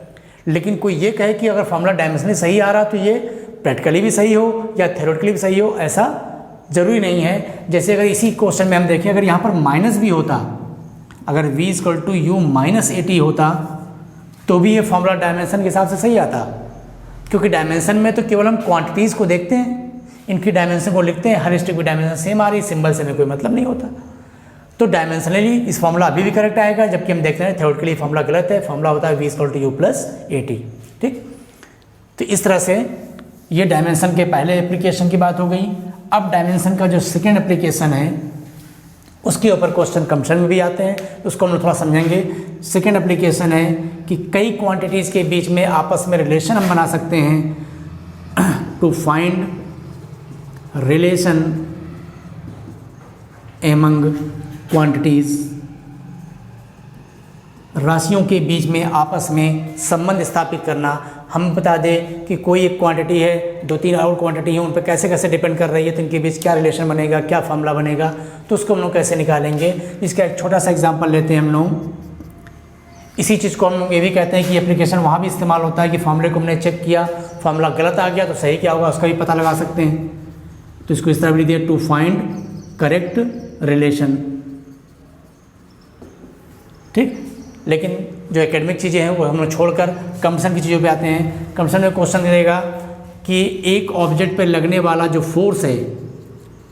लेकिन कोई ये कहे कि अगर फॉर्मूला डायमेंशनली सही आ रहा तो ये प्रैक्टिकली भी सही हो या थ्योरेटिकली भी सही हो, ऐसा ज़रूरी नहीं है। जैसे अगर इसी क्वेश्चन में हम देखें, अगर यहाँ पर माइनस भी होता, अगर v = u-80 होता तो भी ये फॉर्मूला डायमेंशन के हिसाब से सही आता, क्योंकि डायमेंशन में तो केवल हम क्वांटिटीज़ को देखते हैं, इनकी डायमेंशन को लिखते हैं, हर स्टेप की डायमेंशन सेम आ रही, सिंबल से में कोई मतलब नहीं होता। तो डायमेंशनली इस फॉर्मूला अभी भी करेक्ट आएगा, जबकि हम देखते हैं थ्योरेटिकली फॉर्मूला गलत है, फॉर्मूला होता है v = u+80, ठीक। तो इस तरह से ये डायमेंशन के पहले एप्लीकेशन की बात हो गई। अब डायमेंशन का जो सेकेंड एप्लीकेशन है उसके ऊपर क्वेश्चन कंप्यूटर में भी आते हैं, उसको हम लोग थोड़ा समझेंगे। सेकेंड एप्लीकेशन है कि कई क्वांटिटीज़ के बीच में आपस में रिलेशन हम बना सकते हैं to find relation among quantities, राशियों के बीच में आपस में संबंध स्थापित करना। हम बता दें कि कोई एक क्वांटिटी है, 2-3 और क्वांटिटी है, उन पर कैसे कैसे डिपेंड कर रही है, तो इनके बीच क्या रिलेशन बनेगा, क्या फॉर्मूला बनेगा, तो उसको हम लोग कैसे निकालेंगे। इसका एक छोटा सा एग्जांपल लेते हैं हम लोग। इसी चीज़ को हम लोग ये भी कहते हैं कि एप्लीकेशन वहाँ भी इस्तेमाल होता है कि फॉर्मूले को हमने चेक किया, फॉर्मूला गलत आ गया तो सही क्या होगा उसका भी पता लगा सकते हैं। तो इसको इस तरह भी दिया, टू फाइंड करेक्ट रिलेशन, ठीक। लेकिन जो एकेडमिक चीज़ें हैं वो हम लोग छोड़कर कंप्यूटर की चीज़ों पे आते हैं। कंप्यूटर में क्वेश्चन देगा कि एक ऑब्जेक्ट पे लगने वाला जो फोर्स है,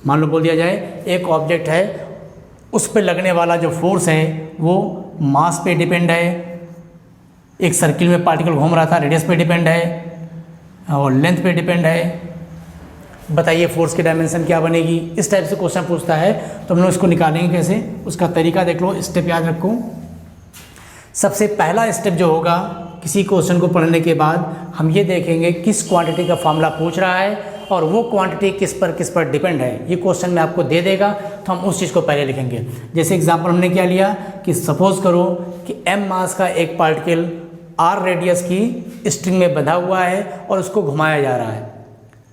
मान लो बोल दिया जाए एक ऑब्जेक्ट है, उस पे लगने वाला जो फोर्स है वो मास पे डिपेंड है, एक सर्किल में पार्टिकल घूम रहा था, रेडियस पे डिपेंड है और लेंथ पे डिपेंड है, बताइए फोर्स की डायमेंशन क्या बनेगी। इस टाइप से क्वेश्चन पूछता है तो हम लोग इसको निकालेंगे कैसे, उसका तरीका देख लो, स्टेप याद रखो। सबसे पहला स्टेप जो होगा किसी क्वेश्चन को पढ़ने के बाद हम ये देखेंगे किस क्वांटिटी का फॉर्मूला पूछ रहा है और वो क्वांटिटी किस पर डिपेंड है। ये क्वेश्चन में आपको दे देगा तो हम उस चीज़ को पहले लिखेंगे। जैसे एग्जांपल हमने क्या लिया कि सपोज करो कि m मास का एक पार्टिकल r रेडियस की स्ट्रिंग में बंधा हुआ है और उसको घुमाया जा रहा है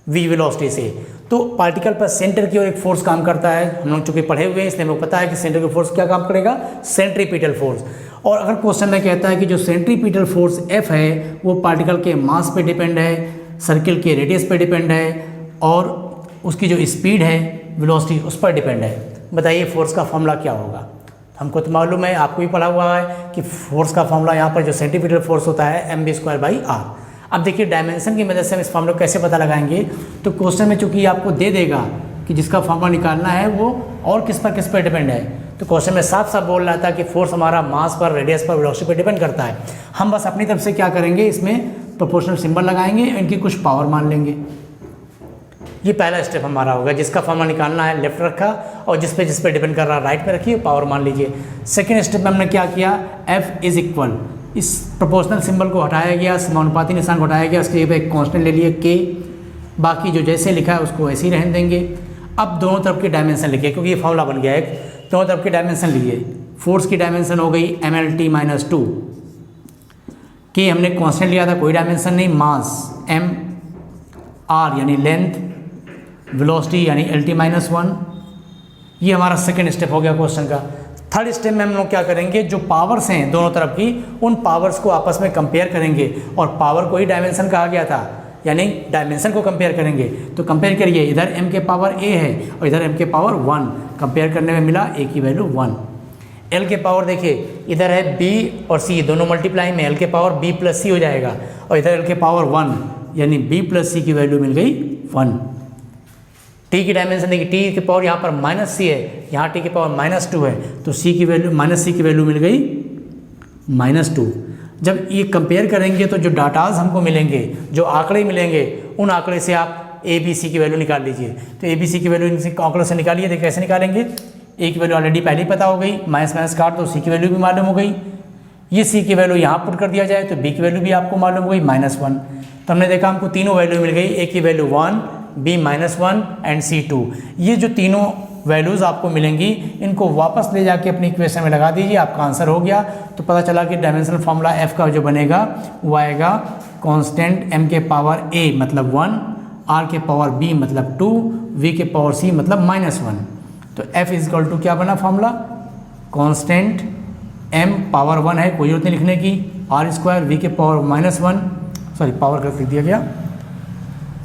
v वेलोसिटी से। तो पार्टिकल पर सेंटर की ओर एक फोर्स काम करता है, हम लोग चूँकि पढ़े हुए हैं इसलिए हमें पता है कि सेंटर की फोर्स क्या काम करेगा, सेंट्रीपिटल फोर्स। और अगर क्वेश्चन में कहता है कि जो सेंट्रीपिटल फोर्स F है वो पार्टिकल के मास पे डिपेंड है, सर्किल के रेडियस पे डिपेंड है और उसकी जो स्पीड है वेलोसिटी उस पर डिपेंड है, बताइए फोर्स का फॉर्मूला क्या होगा। हमको तो मालूम है, आपको भी पढ़ा हुआ है कि फोर्स का फॉर्मूला यहाँ पर जो सेंट्रीपिटल फोर्स होता है mv²/r। अब देखिए डायमेंशन की मदद से हम इस फॉर्मूला को कैसे पता लगाएंगे। तो क्वेश्चन में चूंकि आपको दे देगा कि जिसका फॉर्मूला निकालना है वो और किस पर डिपेंड है, तो क्वेश्चन में साफ साफ बोल रहा था कि फोर्स हमारा मास पर, रेडियस पर, वेलोसिटी पर डिपेंड करता है। हम बस अपनी तरफ से क्या करेंगे, इसमें प्रोपोर्शनल सिंबल लगाएंगे, इनकी कुछ पावर मान लेंगे। ये पहला स्टेप हमारा होगा, जिसका फॉर्मूला निकालना है लेफ्ट रखा और जिस पे डिपेंड कर रहा है राइट पे रखिए, पावर मान लीजिए। सेकेंड स्टेप में हमने क्या किया, F इज इक्वल, इस प्रोपोर्शनल सिंबल को हटाया गया, समानुपाती निशान को हटाया गया, उसके जगह एक कांस्टेंट ले लिए K, बाकी जो जैसे लिखा है उसको ऐसे ही रहने देंगे। अब दोनों तरफ की डायमेंशन लिखिए, क्योंकि ये फॉर्मूला बन गया है, दोनों तरफ की डायमेंशन लिए फोर्स की डायमेंशन हो गई mlt-2, के हमने कांस्टेंट लिया था, कोई डायमेंशन नहीं, मास m, r यानी लेंथ, वेलोसिटी यानी lt-1। ये हमारा सेकेंड स्टेप हो गया क्वेश्चन का। थर्ड स्टेप में हम लोग क्या करेंगे, जो पावर्स हैं दोनों तरफ की, उन पावर्स को आपस में कंपेयर करेंगे, और पावर को ही डायमेंशन कहा गया था, यानी डायमेंशन को कंपेयर करेंगे। तो कंपेयर करिए, इधर m के पावर a है और इधर m के पावर 1, कंपेयर करने में मिला a की वैल्यू 1। l के पावर देखिए, इधर है b और c, दोनों मल्टीप्लाई में l के पावर b प्लस c हो जाएगा, और इधर l के पावर 1 यानी b प्लस c की वैल्यू मिल गई 1। t की डायमेंशन देखिए, t के पावर यहाँ पर माइनस सी है, यहाँ t के पावर -2 है, तो c की वैल्यू -c की वैल्यू मिल गई -2। जब ये कंपेयर करेंगे तो जो डाटाज हमको मिलेंगे, जो आंकड़े मिलेंगे, उन आंकड़े से आप ए बी सी की वैल्यू निकाल लीजिए। तो ए बी सी की वैल्यू इन आंकड़ों से निकालिए। देखिए कैसे निकालेंगे, ए की वैल्यू ऑलरेडी पहले ही पता हो गई, माइनस माइनस काट दो, सी की वैल्यू भी मालूम हो गई। ये सी की वैल्यू यहाँ पुट कर दिया जाए तो बी की वैल्यू भी आपको मालूम हो गई -1। तो हमने देखा हमको तीनों वैल्यू मिल गई, ए की वैल्यू 1, बी -1 एंड सी 2। ये जो तीनों वैल्यूज़ आपको मिलेंगी, इनको वापस ले जाके अपनी इक्वेशन में लगा दीजिए, आपका आंसर हो गया। तो पता चला कि डायमेंशनल फार्मूला एफ का जो बनेगा वो आएगा कांस्टेंट m के पावर a मतलब 1, r के पावर b मतलब 2, v के पावर c मतलब -1। तो f इजकल टू क्या बना फार्मूला, कांस्टेंट m पावर 1 है, कोई जरूरत नहीं लिखने की, r², v के पावर -1, सॉरी पावर कर दिया गया,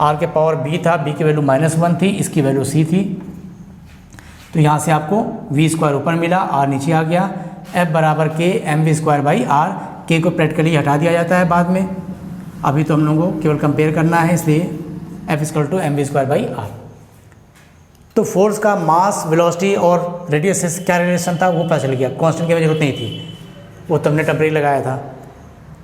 r के पावर b था, b की वैल्यू -1 थी, इसकी वैल्यू c थी। तो यहाँ से आपको v² ऊपर मिला, r नीचे आ गया, f बराबर k mv²/r, k को प्रैक्टिकली हटा दिया जाता है बाद में, अभी तो हम लोगों को केवल कंपेयर करना है, इसलिए f = mv²/r। तो फोर्स का मास, वेलोसिटी और रेडियस से क्या रिलेशन था वो पता चल गया, कांस्टेंट की जरूरत नहीं थी, वो तुमने टेम्परेरी लगाया था।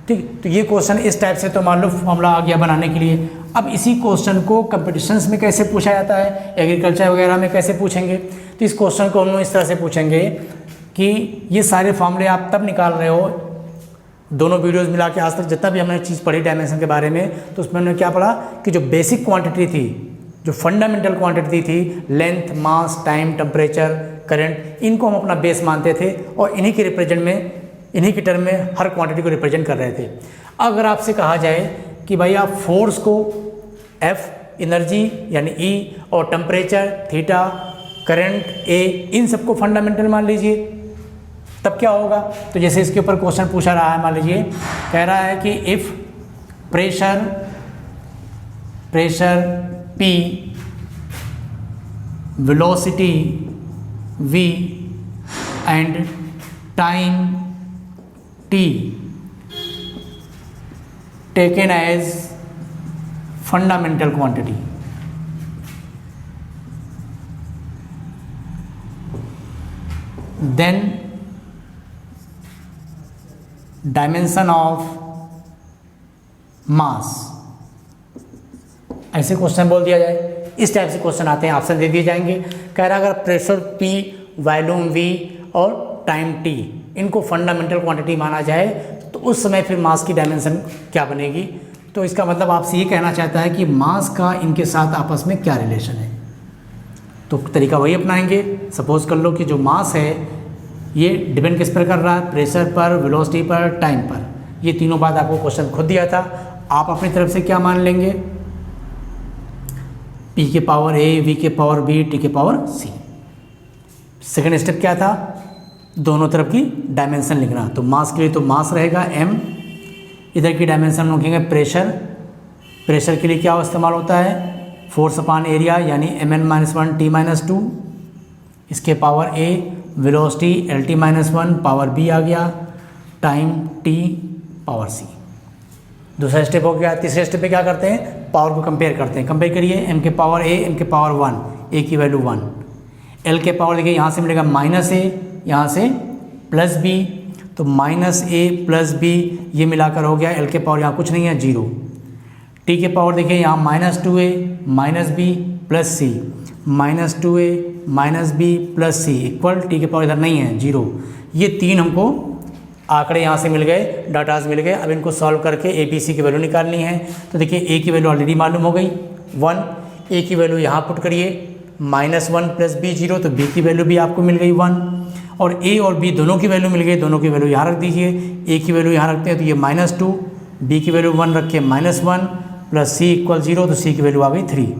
ठीक, तो ये क्वेश्चन इस टाइप से तो मान लो फॉर्मूला आ गया बनाने के लिए। अब इसी क्वेश्चन को कंपटीशंस में कैसे पूछा जाता है, एग्रीकल्चर वगैरह में कैसे पूछेंगे, तो इस क्वेश्चन को हम लोग इस तरह से पूछेंगे कि ये सारे फॉर्मूले आप तब निकाल रहे हो, दोनों वीडियोस मिला के आज तक जितना भी हमने चीज़ पढ़ी डायमेंशन के बारे में, तो उसमें हमने क्या पढ़ा कि जो बेसिक क्वांटिटी थी, जो फंडामेंटल क्वांटिटी थी, लेंथ, मास, टाइम, टेम्परेचर, करंट, इनको हम अपना बेस मानते थे और इन्हीं के रिप्रेजेंट में, इन्हीं की टर्म में हर क्वांटिटी को रिप्रेजेंट कर रहे थे। अगर आपसे कहा जाए कि भाई आप फोर्स को F एनर्जी यानी E और टेम्परेचर थीटा, करंट A, इन सबको फंडामेंटल मान लीजिए, तब क्या होगा। तो जैसे इसके ऊपर क्वेश्चन पूछा रहा है, मान लीजिए कह रहा है कि if pressure P, velocity V and time T taken as fundamental quantity, then dimension of mass, ऐसे क्वेश्चन बोल दिया जाए, इस टाइप से क्वेश्चन आते हैं, ऑप्शन दे दिए जाएंगे। कह रहा है अगर प्रेशर P, वॉल्यूम V और टाइम T, इनको फंडामेंटल क्वांटिटी माना जाए तो उस समय फिर मास की डायमेंशन क्या बनेगी। तो इसका मतलब आपसे ये कहना चाहता है कि मास का इनके साथ आपस में क्या रिलेशन है। तो तरीका वही अपनाएंगे। सपोज कर लो कि जो मास है ये डिपेंड किस पर कर रहा है, प्रेशर पर, वेलोसिटी पर, टाइम पर। ये तीनों बात आपको क्वेश्चन खुद दिया था, आप अपनी तरफ से क्या मान लेंगे, P के पावर A, V के पावर B, T के पावर C। सेकेंड स्टेप क्या था, दोनों तरफ की डायमेंशन लिखना। तो मास के लिए तो मास रहेगा m, इधर की डायमेंशन लिखेंगे प्रेशर। प्रेशर के लिए क्या इस्तेमाल होता है, फोर्स अपॉन एरिया यानी mn-1 T-2, इसके power a, velocity lt-1 power b आ गया, टाइम t पावर c। दूसरा स्टेप हो गया। तीसरे स्टेप पे क्या करते हैं, पावर को कंपेयर करते हैं। कंपेयर करिए, m के पावर a, m के पावर 1, a की वैल्यू 1, l के पावर देखिए यहाँ से मिलेगा -a, यहाँ से +b, तो -a + b ये मिलाकर हो गया, l के पावर यहाँ कुछ नहीं है 0। t के पावर देखिए यहाँ -2a -b + c, -2a -b + c equal t के पावर इधर नहीं है 0। ये तीन हमको आंकड़े यहाँ से मिल गए, डाटाज मिल गए। अब इनको सॉल्व करके ए बी सी की वैल्यू निकालनी है। तो देखिए a की वैल्यू ऑलरेडी मालूम हो गई 1, a की वैल्यू यहाँ पुट करिए -1 + b 0, तो b की वैल्यू भी आपको मिल गई 1, और a और b दोनों की वैल्यू मिल गई, दोनों की वैल्यू यहाँ रख दीजिए, a की वैल्यू यहाँ रखते हैं तो ये -2, b की वैल्यू 1 रख के -1 + c = 0, तो c की वैल्यू आ गई 3।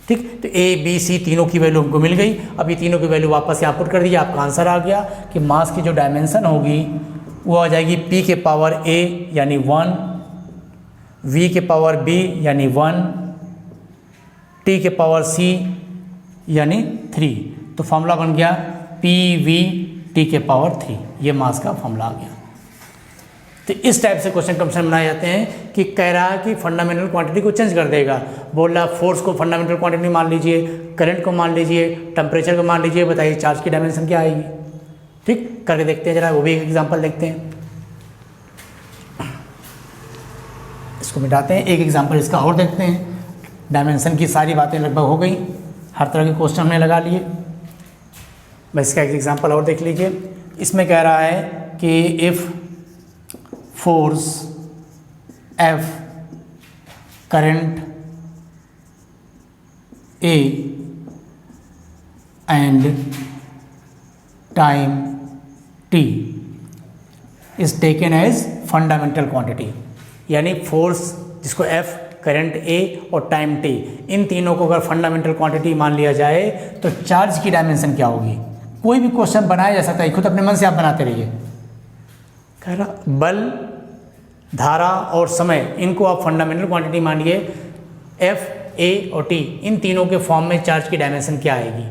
ठीक, तो a b c तीनों की वैल्यू हमको मिल गई। अब ये तीनों की वैल्यू वापस यहाँ पुट कर दीजिए, आपका आंसर आ गया कि मास की जो डायमेंशन होगी वो आ जाएगी p के पावर a यानी 1, v के पावर b यानी 1, t के पावर c यानी 3। तो फॉर्मूला बन गया p v t के पावर 3, ये मास का फॉर्मूला आ गया। तो इस टाइप से क्वेश्चन कम्प्शन बनाए जाते हैं कि कह रहा है कि फंडामेंटल क्वांटिटी को चेंज कर देगा, बोल रहा फोर्स को फंडामेंटल क्वांटिटी मान लीजिए, करंट को मान लीजिए, टेम्परेचर को मान लीजिए, बताइए चार्ज की डायमेंशन क्या आएगी। ठीक, करके देखते हैं जरा, वो भी एक एग्जांपल देखते हैं। इसको मिटाते हैं, एक एग्जांपल इसका और देखते हैं। डायमेंशन की सारी बातें लगभग हो गई, हर तरह के क्वेश्चन हमने लगा लिए। बस इसका एक एग्जांपल और देख लीजिए। इसमें कह रहा है कि if force F, current A and time T is taken as fundamental quantity, यानी फोर्स जिसको F, करंट A और टाइम T, इन तीनों को अगर फंडामेंटल क्वांटिटी मान लिया जाए तो चार्ज की डायमेंशन क्या होगी। कोई भी क्वेश्चन बनाया जा सकता है, खुद अपने मन से आप बनाते रहिए। कह रहा बल, धारा और समय, इनको आप फंडामेंटल क्वांटिटी मानिए। F, A और T, इन तीनों के फॉर्म में चार्ज की डायमेंशन क्या आएगी।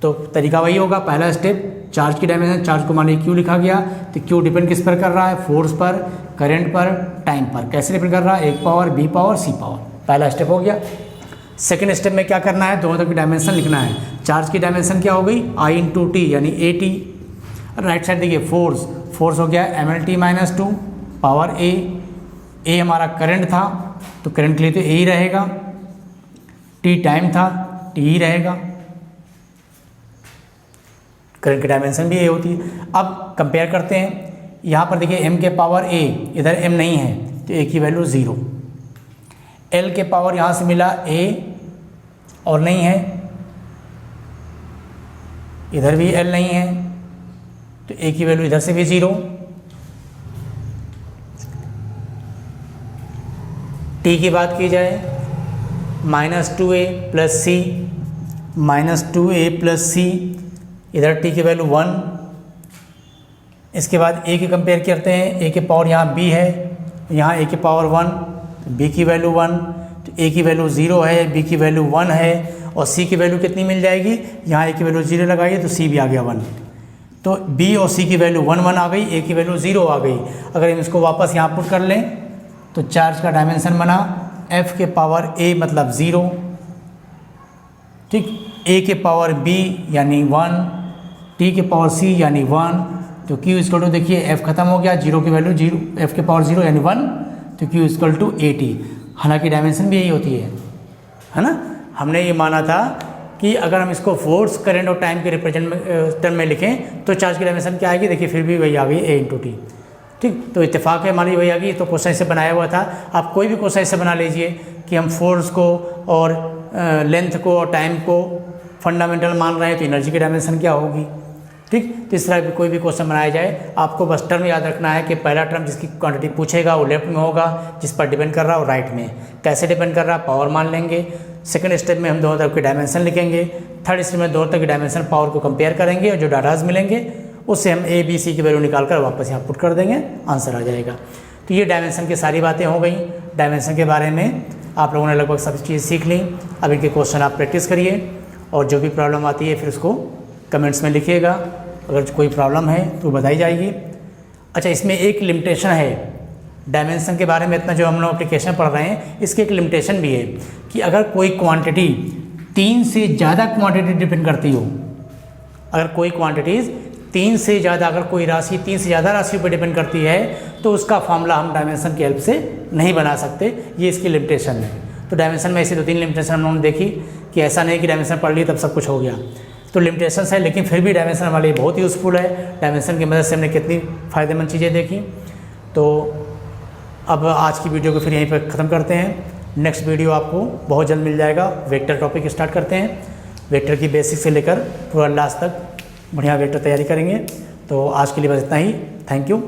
तो तरीका वही होगा, पहला स्टेप चार्ज की डायमेंशन, चार्ज को मानिए Q लिखा गया, तो Q डिपेंड किस पर कर रहा है, फोर्स पर, करंट पर, टाइम पर। कैसे डिपेंड कर रहा है, A power, B power, C power. पहला स्टेप हो गया। सेकेंड स्टेप में क्या करना है, दोनों तरफ की डायमेंशन लिखना है। चार्ज की डायमेंशन क्या हो गई, I × T यानी AT। राइट साइड देखिए फोर्स हो गया mLT-2 पावर A हमारा करंट था तो करंट के लिए तो A ही रहेगा, T टाइम था, T ही रहेगा। करंट की डायमेंशन भी A होती है। अब कंपेयर करते हैं, यहाँ पर देखिए m के पावर A, इधर m नहीं है तो A की वैल्यू 0। L के पावर यहाँ से मिला A और नहीं है, इधर भी L नहीं है तो A की वैल्यू इधर से भी 0। T की बात की जाए, -2a + c, -2a + c, इधर T की वैल्यू 1। इसके बाद A की कंपेयर करते हैं, A के पावर यहाँ B है, यहाँ A की पावर 1, तो B की वैल्यू 1, तो A की वैल्यू 0 है, B की वैल्यू 1 है, और C की वैल्यू कितनी मिल जाएगी, यहाँ A की वैल्यू 0 लगाइए तो C भी आ गया 1। तो B और C की वैल्यू 1 1 आ गई, A की वैल्यू 0 आ गई। अगर हम इसको वापस यहाँ पुट कर लें तो चार्ज का डायमेंशन बना F के पावर A मतलब 0, ठीक, A के पावर B यानी 1, T के पावर C यानी 1, तो Q = देखिए F खत्म हो गया, 0 की वैल्यू 0, F के पावर 0 यानी 1, तो Q = AT। हालांकि डायमेंशन भी यही होती है ना। हमने ये माना था कि अगर हम इसको फोर्स, करंट और टाइम के रिप्रेजेंट टर्म में लिखें तो चार्ज की डायमेंशन क्या आएगी, देखिए फिर भी वही आ गई A × T। ठीक, तो इत्तेफाक है हमारी वही आ गई। तो क्वेश्चन ऐसे बनाया हुआ था, आप कोई भी क्वेश्चन ऐसे बना लीजिए कि हम फोर्स को और लेंथ को और टाइम को फंडामेंटल मान रहे हैं तो एनर्जी की डायमेंशन क्या होगी। ठीक, तो इस तरह कोई भी क्वेश्चन बनाया जाए, आपको बस टर्म याद रखना है कि पहला टर्म जिसकी क्वांटिटी पूछेगा वो लेफ्ट में होगा, जिस पर डिपेंड कर रहा है वो राइट में। कैसे डिपेंड कर रहा है, पावर मान लेंगे। सेकंड स्टेप में हम दोनों तरफ की डायमेंशन लिखेंगे। थर्ड स्टेप में दोनों तरफ की डायमेंशन पावर को कंपेयर करेंगे और जो डाटाज मिलेंगे उससे हम A, B, C की वैल्यू निकाल कर वापस यहाँ पुट कर देंगे, आंसर आ जाएगा। तो ये डायमेंशन की सारी बातें हो गई। डायमेंशन के बारे में आप लोगों ने लगभग सब चीज़ सीख ली। अब इनके क्वेश्चन आप प्रैक्टिस करिए और जो भी प्रॉब्लम आती है फिर उसको कमेंट्स में लिखिएगा। अगर कोई प्रॉब्लम है तो बताई जाएगी। अच्छा, इसमें एक लिमिटेशन है डायमेंशन के बारे में, इतना जो हम लोग एप्लीकेशन पढ़ रहे हैं इसकी एक लिमिटेशन भी है कि अगर कोई क्वांटिटी 3 से ज़्यादा क्वांटिटी डिपेंड करती हो, अगर कोई क्वांटिटीज़ 3 से ज़्यादा, अगर कोई राशि 3 से ज़्यादा राशि पर डिपेंड करती है तो उसका फॉर्मूला हम डायमेंशन की हेल्प से नहीं बना सकते। ये इसकी लिमिटेशन है। तो डायमेंशन में ऐसी 2-3 लिमिटेशन हम लोगों ने देखी कि ऐसा नहीं कि डायमेंशन पढ़ ली तब सब कुछ हो गया। तो लिमिटेशन है, लेकिन फिर भी डायमेंशन हमारे लिए बहुत यूज़फुल है। डायमेंशन की मदद से हमने कितनी फ़ायदेमंद चीज़ें देखी। तो अब आज की वीडियो को फिर यहीं पर ख़त्म करते हैं। नेक्स्ट वीडियो आपको बहुत जल्द मिल जाएगा। वेक्टर टॉपिक स्टार्ट करते हैं, वेक्टर की बेसिक से लेकर पूरा लास्ट तक बढ़िया वेक्टर तैयारी करेंगे। तो आज के लिए बस इतना ही। Thank you.